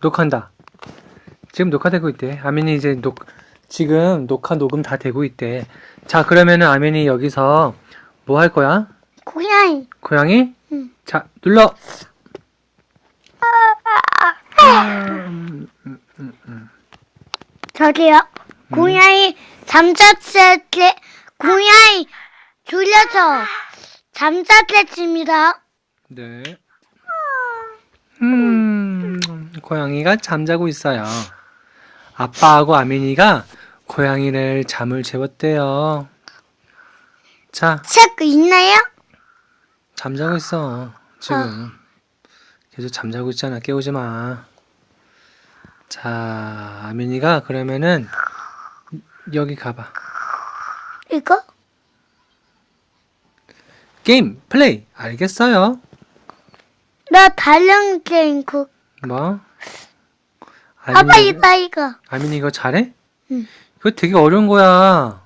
녹화한다. 지금 녹화되고 있대. 아민이 이제 지금 녹음 다 되고 있대. 자, 그러면은 아민이 여기서 뭐 할 거야? 고양이. 고양이? 응. 자, 눌러. 저기요. 고양이 잠잤을 때, 고양이 졸려서 잠잤을 때입니다. 네. 고양이가 잠자고 있어요. 아빠하고 아민이가 고양이를 잠을 재웠대요. 자, 책 있나요? 잠자고 있어. 지금. 계속 잠자고 있잖아. 깨우지 마. 자, 아민이가 그러면은 여기 가봐. 이거? 게임 플레이. 알겠어요. 나 다른 게임 뭐? 아빠 이거. 아민이 이거 잘해? 응. 이거 되게 어려운 거야.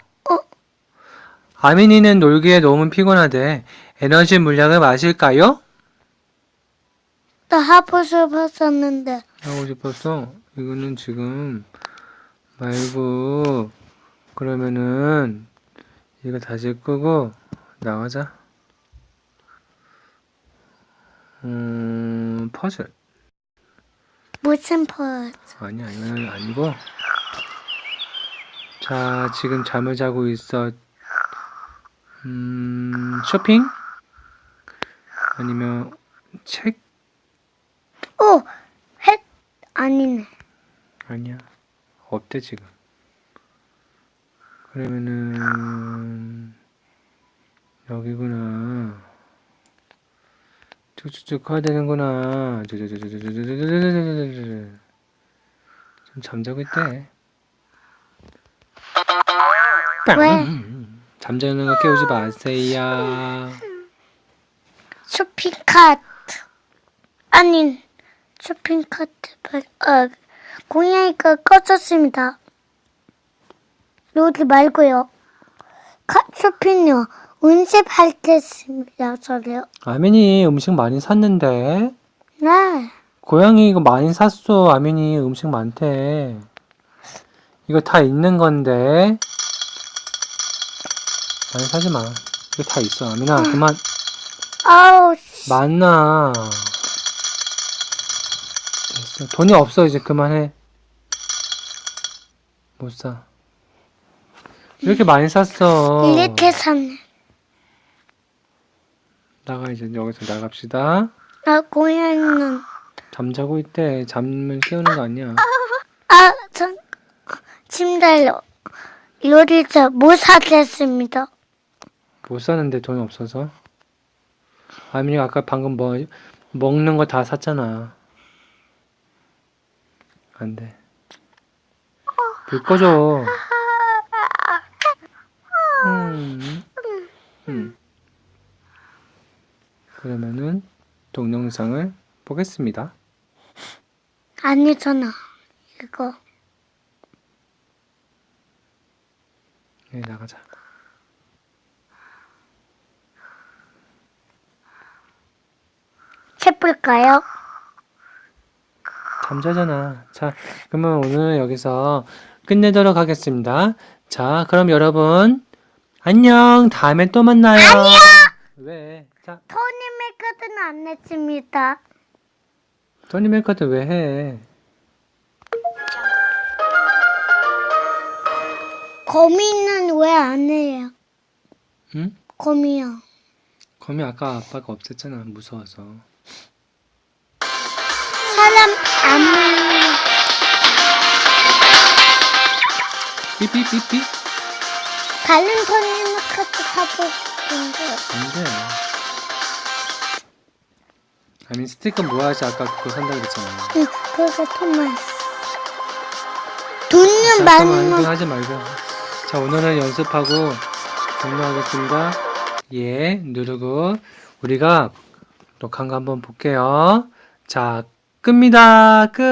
아민이는 놀기에 너무 피곤하대. 에너지 물약을 마실까요? 나 하고 싶었었는데. 하고 싶었어. 이거는 지금 말고 그러면은 이거 다시 끄고 나가자. 퍼즐. 무슨 퍼즐? 아니야, 이거는 아니고. 자, 지금 잠을 자고 있어. 쇼핑? 아니면 책? 아니네. 아니야. 없대, 지금. 그러면은, 여기구나. 쭉쭉쭉 커야 되는구나. 지금 잠자고 있대. 왜? 잠자는 거 깨우지 마세요. 쇼핑 카트. 아니, 쇼핑 카트. 고양이가 꺼졌습니다. 여기 말고요. 쇼핑요. 음식할 때 씁니다. 저래요. 아민이 음식 많이 샀는데. 네. 고양이 이거 많이 샀어. 아민이 음식 많대. 이거 다 있는 건데. 많이 사지 마. 이거 다 있어. 아민아, 그만. 아우, 많나. 됐어. 돈이 없어. 이제 그만해. 못 사. 이렇게 많이 샀어. 이렇게 샀네. 나가, 이제 여기서 나갑시다. 고양이는. 잠자고 있대. 잠을 깨우는 거 아니야. 침대 요리사 못 사겠습니다. 못 사는데 돈이 없어서. 아민이가 아까 방금 먹는 거 다 샀잖아. 안 돼. 불 꺼줘. 그러면은 동영상을 보겠습니다. 아니잖아. 이거. 네, 나가자. 책 볼까요? 잠자잖아. 자, 그러면 오늘 여기서 끝내도록 하겠습니다. 자, 그럼 여러분 안녕. 다음에 또 만나요. 안녕. 왜? 자, 토니 메이커드는 안 냈습니다. 토니 메이커드 왜 해? 거미는 왜 안 해요? 응? 거미요. 거미 아까 아빠가 없앴잖아. 무서워서. 사람 안 물려. 삐삐삐삐. 다른 토니 메이커드 사고 싶은데. 안 돼. 아니 스티커 모아야지 아까 그거 산다고 그랬잖아. 응, 그래서 토마스. 돈은 잠깐만 많이 하지 말고. 자, 오늘은 연습하고 종료하겠습니다. 예, 누르고 우리가 녹화한 거 한번 볼게요. 자, 끕니다. 끝.